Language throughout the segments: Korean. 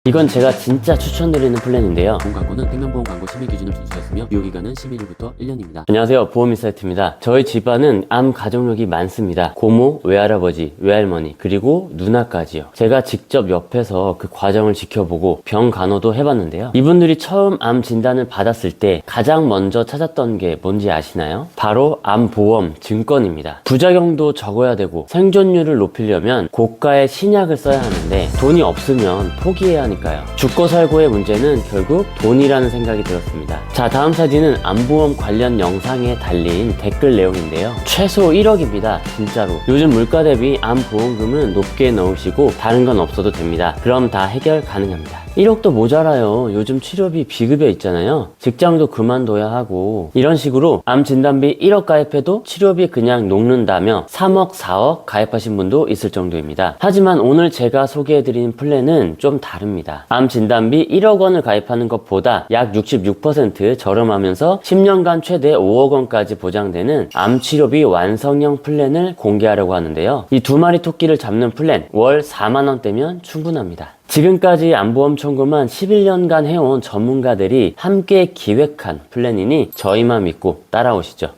이건 제가 진짜 추천드리는 플랜인데요. 보험 광고는 생명보험 광고 심의 기준을 준수했으며 유효기간은 11일부터 1년입니다. 안녕하세요, 보험인사이트입니다. 저희 집안은 암 가족력이 많습니다. 고모, 외할아버지, 외할머니, 그리고 누나까지요. 제가 직접 옆에서 그 과정을 지켜보고 병 간호도 해봤는데요. 이분들이 처음 암 진단을 받았을 때 가장 먼저 찾았던 게 뭔지 아시나요? 바로 암보험 증권입니다. 부작용도 적어야 되고 생존율을 높이려면 고가의 신약을 써야 하는데 돈이 없으면 포기해야 하니까요. 죽고 살고의 문제는 결국 돈이라는 생각이 들었습니다. 자, 다음 사진은 암보험 관련 영상에 달린 댓글 내용인데요. 최소 1억입니다. 진짜로. 요즘 물가 대비 암보험금은 높게 넣으시고 다른 건 없어도 됩니다. 그럼 다 해결 가능합니다. 1억도 모자라요. 요즘 치료비 비급여 있잖아요. 직장도 그만둬야 하고 이런 식으로 암 진단비 1억 가입해도 치료비 그냥 녹는다며 3억, 4억 가입하신 분도 있을 정도입니다. 하지만 오늘 제가 소개해드리는 플랜은 좀 다릅니다. 암 진단비 1억 원을 가입하는 것보다 약 66% 저렴하면서 10년간 최대 5억 원까지 보장되는 암 치료비 완성형 플랜을 공개하려고 하는데요. 이 두 마리 토끼를 잡는 플랜, 월 4만 원대면 충분합니다. 지금까지 암보험 청구만 11년간 해온 전문가들이 함께 기획한 플랜이니 저희만 믿고 따라오시죠.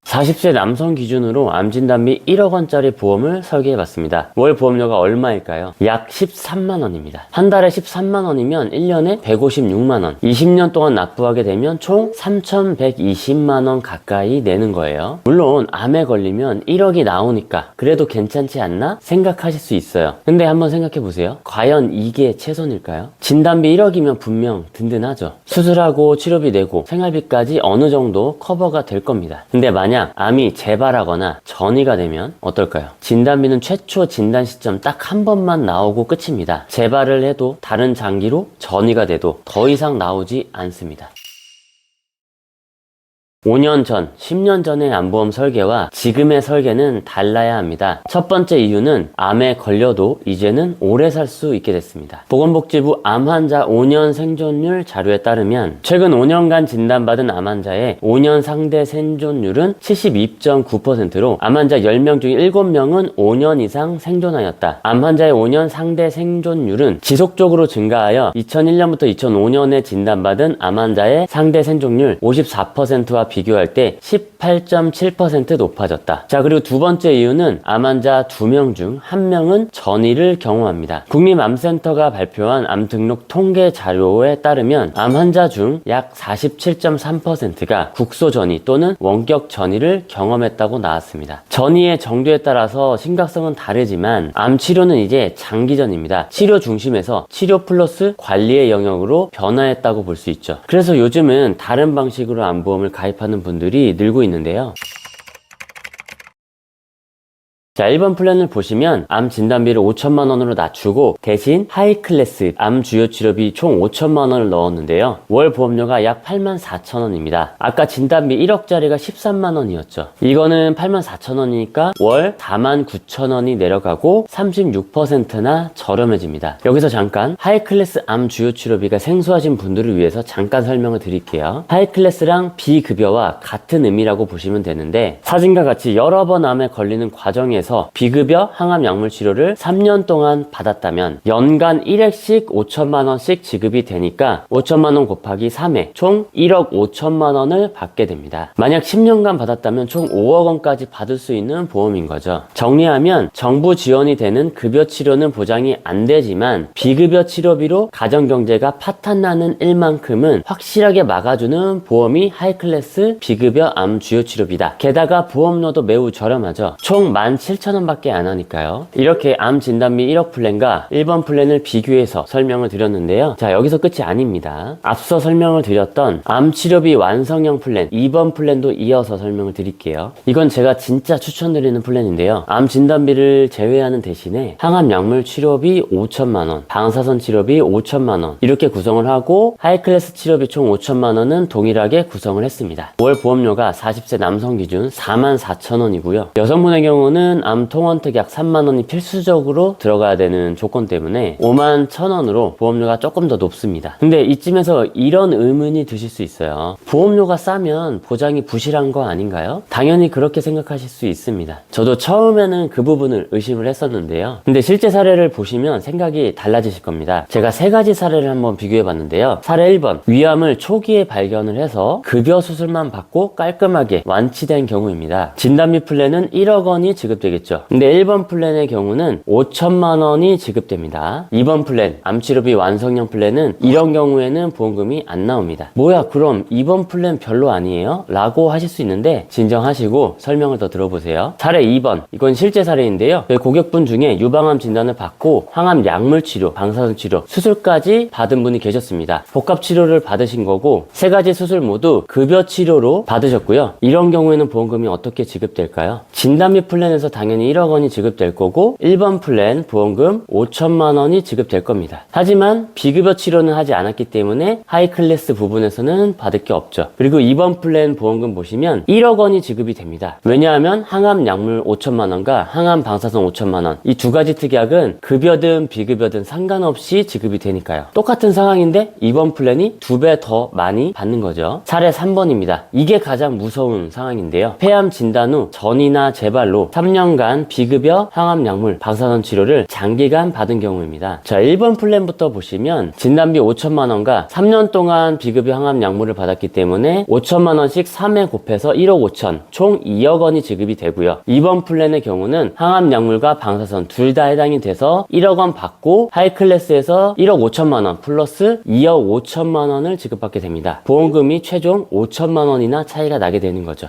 40세 남성 기준으로 암진단비 1억 원짜리 보험을 설계해봤습니다. 월 보험료가 얼마일까요? 약 13만 원입니다. 한 달에 13만 원이면 1년에 156만 원. 20년 동안 납부하게 되면 총 3,120만 원 가까이 내는 거예요. 물론 암에 걸리면 1억이 나오니까 그래도 괜찮지 않나 생각하실 수 있어요. 근데 한번 생각해보세요. 과연 이게 최선일까요? 진단비 1억이면 분명 든든하죠. 수술하고 치료비 내고 생활비까지 어느 정도 커버가 될 겁니다. 근데 만약 암이 재발하거나 전이가 되면 어떨까요? 진단비는 최초 진단 시점 딱 한 번만 나오고 끝입니다. 재발을 해도 다른 장기로 전이가 돼도 더 이상 나오지 않습니다. 5년 전, 10년 전의 암보험 설계와 지금의 설계는 달라야 합니다. 첫 번째 이유는 암에 걸려도 이제는 오래 살 수 있게 됐습니다. 보건복지부 암 환자 5년 생존율 자료에 따르면 최근 5년간 진단받은 암 환자의 5년 상대 생존율은 72.9%로 암 환자 10명 중 7명은 5년 이상 생존하였다. 암 환자의 5년 상대 생존율은 지속적으로 증가하여 2001년부터 2005년에 진단받은 암 환자의 상대 생존율 54%와 비교할 때 18.7% 높아졌다. 자, 그리고 두 번째 이유는 암 환자 2명 중 1명은 전이를 경험합니다. 국민암센터가 발표한 암 등록 통계 자료에 따르면 암 환자 중 약 47.3%가 국소 전이 또는 원격 전이를 경험했다고 나왔습니다. 전이의 정도에 따라서 심각성은 다르지만 암 치료는 이제 장기전입니다. 치료 중심에서 치료 플러스 관리의 영역으로 변화했다고 볼 수 있죠. 그래서 요즘은 다른 방식으로 암보험을 가입하는 분들이 늘고 있는데요. 자, 1번 플랜을 보시면 암 진단비를 5천만 원으로 낮추고 대신 하이클래스 암 주요 치료비 총 5천만 원을 넣었는데요. 월 보험료가 약 8만 4천 원입니다. 아까 진단비 1억짜리가 13만 원이었죠. 이거는 8만 4천 원이니까 월 4만 9천 원이 내려가고 36%나 저렴해집니다. 여기서 잠깐 하이클래스 암 주요 치료비가 생소하신 분들을 위해서 잠깐 설명을 드릴게요. 하이클래스랑 비급여와 같은 의미라고 보시면 되는데 사진과 같이 여러 번 암에 걸리는 과정에서 비급여 항암 약물 치료를 3년 동안 받았다면 연간 1회씩 5천만 원씩 지급이 되니까 5천만 원 곱하기 3회 총 1억 5천만 원을 받게 됩니다. 만약 10년간 받았다면 총 5억 원까지 받을 수 있는 보험인 거죠. 정리하면 정부 지원이 되는 급여 치료는 보장이 안 되지만 비급여 치료비로 가정경제가 파탄나는 일만큼은 확실하게 막아주는 보험이 하이클래스 비급여 암 주요 치료비다. 게다가 보험료도 매우 저렴하죠. 총 17,000원밖에 안 하니까요. 이렇게 암 진단비 1억 플랜과 1번 플랜을 비교해서 설명을 드렸는데요. 자, 여기서 끝이 아닙니다. 앞서 설명을 드렸던 암 치료비 완성형 플랜 2번 플랜도 이어서 설명을 드릴게요. 이건 제가 진짜 추천드리는 플랜인데요. 암 진단비를 제외하는 대신에 항암 약물 치료비 5천만 원, 방사선 치료비 5천만 원 이렇게 구성을 하고 하이클래스 치료비 총 5천만 원은 동일하게 구성을 했습니다. 월 보험료가 40세 남성 기준 4만 4천 원이고요. 여성분의 경우는 암 통원특 약 3만 원이 필수적으로 들어가야 되는 조건 때문에 5만 1,000원으로 보험료가 조금 더 높습니다. 근데 이쯤에서 이런 의문이 드실 수 있어요. 보험료가 싸면 보장이 부실한 거 아닌가요? 당연히 그렇게 생각하실 수 있습니다. 저도 처음에는 그 부분을 의심을 했었는데요. 근데 실제 사례를 보시면 생각이 달라지실 겁니다. 제가 3가지 사례를 한번 비교해 봤는데요. 사례 1번, 위암을 초기에 발견을 해서 급여 수술만 받고 깔끔하게 완치된 경우입니다. 진단비 플랜은 1억 원이 지급되겠죠. 근데 1번 플랜의 경우는 5천만 원이 지급됩니다. 2번 플랜, 암치료비 완성형 플랜은 이런 경우에는 보험금이 안 나옵니다. 뭐야, 그럼 2번 플랜 별로 아니에요? 라고 하실 수 있는데 진정하시고 설명을 더 들어보세요. 사례 2번, 이건 실제 사례인데요. 고객분 중에 유방암 진단을 받고 항암 약물 치료, 방사선 치료, 수술까지 받은 분이 계셨습니다. 복합 치료를 받으신 거고 3가지 수술 모두 급여 치료로 받으셨고요. 이런 경우에는 보험금이 어떻게 지급될까요? 진단비 플랜에서 당연히 1억 원이 지급될 거고 1번 플랜 보험금 5천만 원이 지급될 겁니다. 하지만 비급여 치료는 하지 않았기 때문에 하이클래스 부분에서는 받을 게 없죠. 그리고 2번 플랜 보험금 보시면 1억 원이 지급이 됩니다. 왜냐하면 항암 약물 5천만 원과 항암 방사선 5천만 원, 이 2가지 특약은 급여든 비급여든 상관없이 지급이 되니까요. 똑같은 상황인데 2번 플랜이 2배 더 많이 받는 거죠. 사례 3번입니다. 이게 가장 무서운 상황인데요. 폐암 진단 후 전이나 재발로 3년간 비급여 항암 약물 방사선 치료를 장기간 받은 경우입니다. 자, 1번 플랜부터 보시면 진단비 5천만 원과 3년 동안 비급여 항암 약물을 받았기 때문에 5천만 원씩 3회 곱해서 1억 5천, 총 2억 원이 지급이 되고요. 2번 플랜의 경우는 항암 약물과 방사선 둘 다 해당이 돼서 1억 원 받고 하이클래스에서 1억 5천만 원 플러스 2억 5천만 원을 지급받게 됩니다. 보험금이 최종 5천만 원이나 차이가 나게 되는 거죠.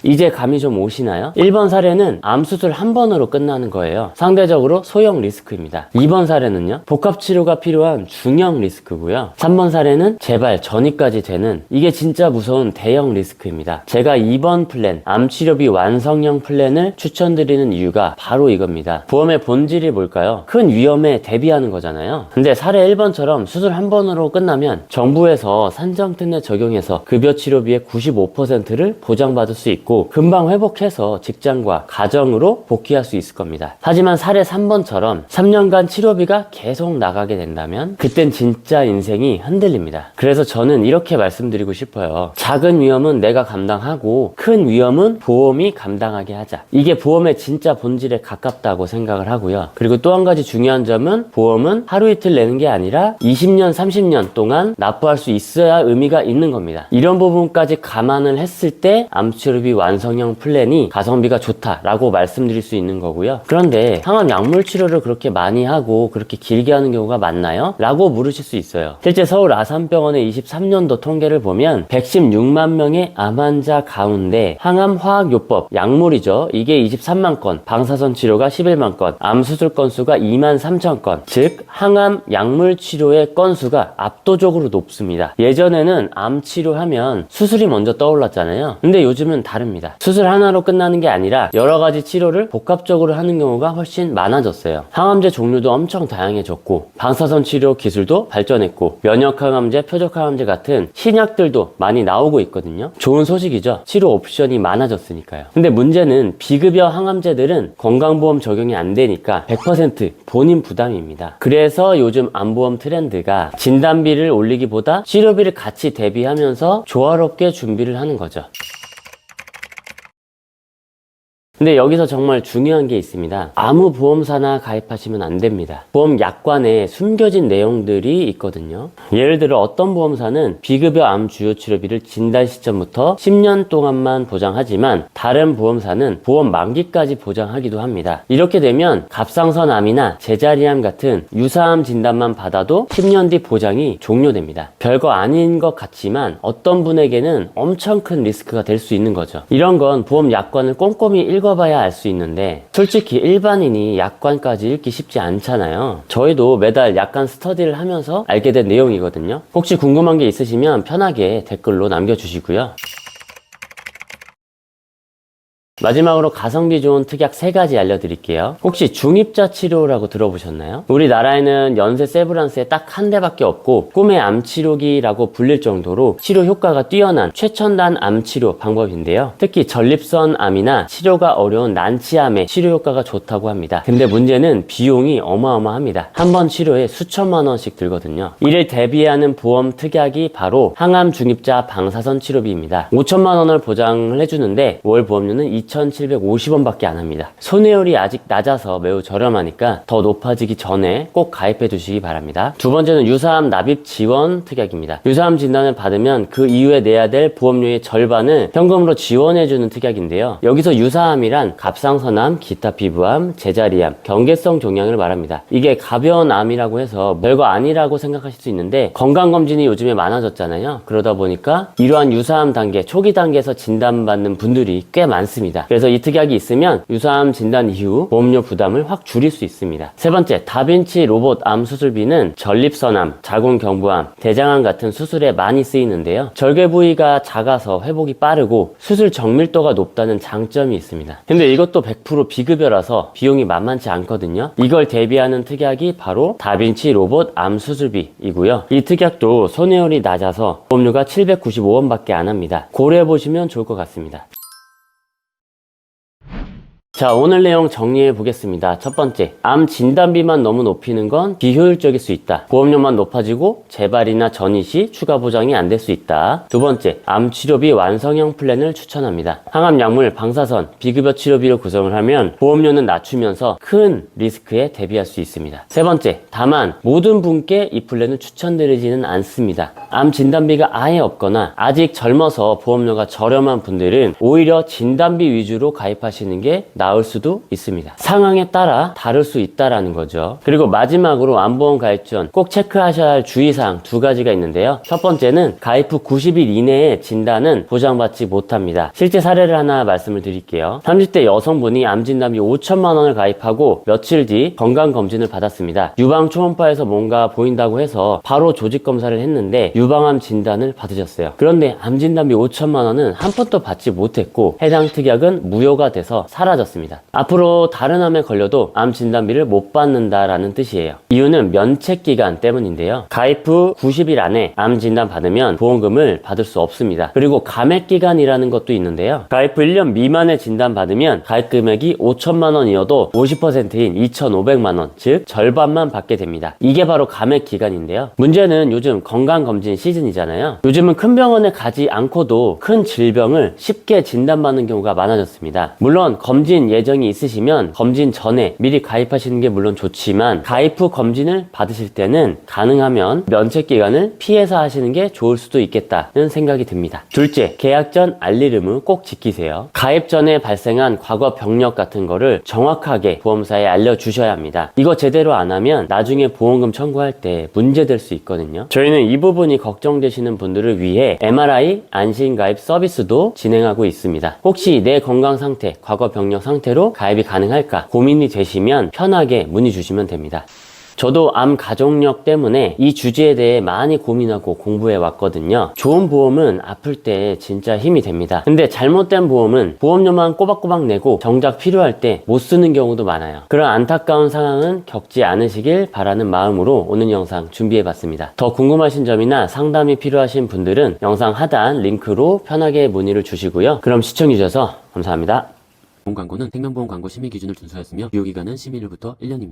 이제 감이 좀 오시나요? 1번 사례는 암수술 한 번으로 끝나는 거예요. 상대적으로 소형 리스크입니다. 2번 사례는요, 복합치료가 필요한 중형 리스크고요. 3번 사례는 재발 전이까지 되는, 이게 진짜 무서운 대형 리스크입니다. 제가 2번 플랜, 암치료비 완성형 플랜을 추천드리는 이유가 바로 이겁니다. 보험의 본질이 뭘까요? 큰 위험에 대비하는 거잖아요. 근데 사례 1번처럼 수술 한 번으로 끝나면 정부에서 산정특례 적용해서 급여 치료비의 95%를 보장받을 수 있고 금방 회복해서 직장과 가정으로 복귀할 수 있을 겁니다. 하지만 사례 3번처럼 3년간 치료비가 계속 나가게 된다면 그땐 진짜 인생이 흔들립니다. 그래서 저는 이렇게 말씀드리고 싶어요. 작은 위험은 내가 감당하고 큰 위험은 보험이 감당하게 하자. 이게 보험의 진짜 본질에 가깝다고 생각을 하고요. 그리고 또 한 가지 중요한 점은 보험은 하루 이틀 내는 게 아니라 20년, 30년 동안 납부할 수 있어야 의미가 있는 겁니다. 이런 부분까지 감안을 했을 때 암치료비 완성형 플랜이 가성비가 좋다라고 말씀드릴 수 있는 거고요. 그런데 항암 약물 치료를 그렇게 많이 하고 그렇게 길게 하는 경우가 많나요? 라고 물으실 수 있어요. 실제 서울 아산병원의 23년도 통계를 보면 116만 명의 암 환자 가운데 항암 화학요법, 약물이죠. 이게 23만 건, 방사선 치료가 11만 건, 암 수술 건수가 2만 3천 건, 즉 항암 약물 치료의 건수가 압도적으로 높습니다. 예전에는 암 치료하면 수술이 먼저 떠올랐잖아요. 근데 요즘은 다릅니다. 수술 하나로 끝나는 게 아니라 여러 가지 치료를 복합적으로 하는 경우가 훨씬 많아졌어요. 항암제 종류도 엄청 다양해졌고 방사선 치료 기술도 발전했고 면역항암제, 표적항암제 같은 신약들도 많이 나오고 있거든요. 좋은 소식이죠. 치료 옵션이 많아졌으니까요. 근데 문제는 비급여 항암제들은 건강보험 적용이 안 되니까 100% 본인 부담입니다. 그래서 요즘 암보험 트렌드가 진단비를 올리기보다 치료비를 같이 대비하면서 조화롭게 준비를 하는 거죠. 근데 여기서 정말 중요한 게 있습니다. 아무 보험사나 가입하시면 안 됩니다. 보험 약관에 숨겨진 내용들이 있거든요. 예를 들어 어떤 보험사는 비급여 암 주요 치료비를 진단 시점부터 10년 동안만 보장하지만 다른 보험사는 보험 만기까지 보장하기도 합니다. 이렇게 되면 갑상선 암이나 제자리암 같은 유사암 진단만 받아도 10년 뒤 보장이 종료됩니다. 별거 아닌 것 같지만 어떤 분에게는 엄청 큰 리스크가 될 수 있는 거죠. 이런 건 보험 약관을 꼼꼼히 읽어봐야 알 수 있는데 솔직히 일반인이 약관까지 읽기 쉽지 않잖아요. 저희도 매달 약관 스터디를 하면서 알게 된 내용이거든요. 혹시 궁금한 게 있으시면 편하게 댓글로 남겨주시고요. 마지막으로 가성비 좋은 특약 3가지 알려드릴게요. 혹시 중입자 치료라고 들어보셨나요? 우리나라에는 연세 세브란스에 딱 한 대밖에 없고 꿈의 암 치료기라고 불릴 정도로 치료 효과가 뛰어난 최첨단 암 치료 방법인데요. 특히 전립선 암이나 치료가 어려운 난치암의 치료 효과가 좋다고 합니다. 근데 문제는 비용이 어마어마합니다. 한 번 치료에 수천만 원씩 들거든요. 이를 대비하는 보험 특약이 바로 항암 중입자 방사선 치료비입니다. 5천만 원을 보장을 해주는데 월 보험료는 2,750원밖에 안 합니다. 손해율이 아직 낮아서 매우 저렴하니까 더 높아지기 전에 꼭 가입해 두시기 바랍니다. 두 번째는 유사암 납입 지원 특약입니다. 유사암 진단을 받으면 그 이후에 내야 될 보험료의 절반을 현금으로 지원해 주는 특약인데요. 여기서 유사암이란 갑상선암, 기타 피부암, 제자리암, 경계성 종양을 말합니다. 이게 가벼운 암이라고 해서 별거 아니라고 생각하실 수 있는데 건강검진이 요즘에 많아졌잖아요. 그러다 보니까 이러한 유사암 단계, 초기 단계에서 진단받는 분들이 꽤 많습니다. 그래서 이 특약이 있으면 유사암 진단 이후 보험료 부담을 확 줄일 수 있습니다. 세 번째, 다빈치 로봇 암 수술비는 전립선암, 자궁경부암, 대장암 같은 수술에 많이 쓰이는데요. 절개 부위가 작아서 회복이 빠르고 수술 정밀도가 높다는 장점이 있습니다. 근데 이것도 100% 비급여라서 비용이 만만치 않거든요. 이걸 대비하는 특약이 바로 다빈치 로봇 암 수술비이고요. 이 특약도 손해율이 낮아서 보험료가 795원밖에 안 합니다. 고려해 보시면 좋을 것 같습니다. 자, 오늘 내용 정리해 보겠습니다. 첫 번째, 암 진단비만 너무 높이는 건 비효율적일 수 있다. 보험료만 높아지고 재발이나 전이 시 추가 보장이 안 될 수 있다. 두 번째, 암 치료비 완성형 플랜을 추천합니다. 항암 약물, 방사선, 비급여 치료비를 구성을 하면 보험료는 낮추면서 큰 리스크에 대비할 수 있습니다. 세 번째, 다만 모든 분께 이 플랜을 추천드리지는 않습니다. 암 진단비가 아예 없거나 아직 젊어서 보험료가 저렴한 분들은 오히려 진단비 위주로 가입하시는 게 나을 수도 있습니다. 상황에 따라 다를 수 있다라는 거죠. 그리고 마지막으로 암보험 가입 전 꼭 체크하셔야 할 주의사항 2가지가 있는데요. 첫 번째는 가입 후 90일 이내에 진단은 보장받지 못합니다. 실제 사례를 하나 말씀을 드릴게요. 30대 여성분이 암 진단비 5천만 원을 가입하고 며칠 뒤 건강검진을 받았습니다. 유방 초음파에서 뭔가 보인다고 해서 바로 조직 검사를 했는데 유방암 진단을 받으셨어요. 그런데 암 진단비 5천만 원은 한 푼도 받지 못했고 해당 특약은 무효가 돼서 사라졌습니다. 앞으로 다른 암에 걸려도 암 진단비를 못 받는다라는 뜻이에요. 이유는 면책 기간 때문인데요. 가입 후 90일 안에 암 진단 받으면 보험금을 받을 수 없습니다. 그리고 감액 기간이라는 것도 있는데요. 가입 후 1년 미만의 진단 받으면 가입 금액이 5천만 원이어도 50%인 2,500만 원, 즉 절반만 받게 됩니다. 이게 바로 감액 기간인데요. 문제는 요즘 건강검진 시즌이잖아요. 요즘은 큰 병원에 가지 않고도 큰 질병을 쉽게 진단받는 경우가 많아졌습니다. 물론 검진 예정이 있으시면 검진 전에 미리 가입하시는 게 물론 좋지만 가입 후 검진을 받으실 때는 가능하면 면책 기간을 피해서 하시는 게 좋을 수도 있겠다는 생각이 듭니다. 둘째, 계약 전 알릴 의무 꼭 지키세요. 가입 전에 발생한 과거 병력 같은 거를 정확하게 보험사에 알려주셔야 합니다. 이거 제대로 안 하면 나중에 보험금 청구할 때 문제될 수 있거든요. 저희는 이 부분이 걱정되시는 분들을 위해 MRI 안심가입 서비스도 진행하고 있습니다. 혹시 내 건강 상태, 과거 병력 상태로 가입이 가능할까 고민이 되시면 편하게 문의 주시면 됩니다. 저도 암 가족력 때문에 이 주제에 대해 많이 고민하고 공부해 왔거든요. 좋은 보험은 아플 때 진짜 힘이 됩니다. 근데 잘못된 보험은 보험료만 꼬박꼬박 내고 정작 필요할 때 못 쓰는 경우도 많아요. 그런 안타까운 상황은 겪지 않으시길 바라는 마음으로 오늘 영상 준비해 봤습니다. 더 궁금하신 점이나 상담이 필요하신 분들은 영상 하단 링크로 편하게 문의를 주시고요. 그럼 시청해 주셔서 감사합니다. 보험 광고는 생명보험 광고 심의 기준을 준수하였으며 유효기간은 11일부터 1년입니다.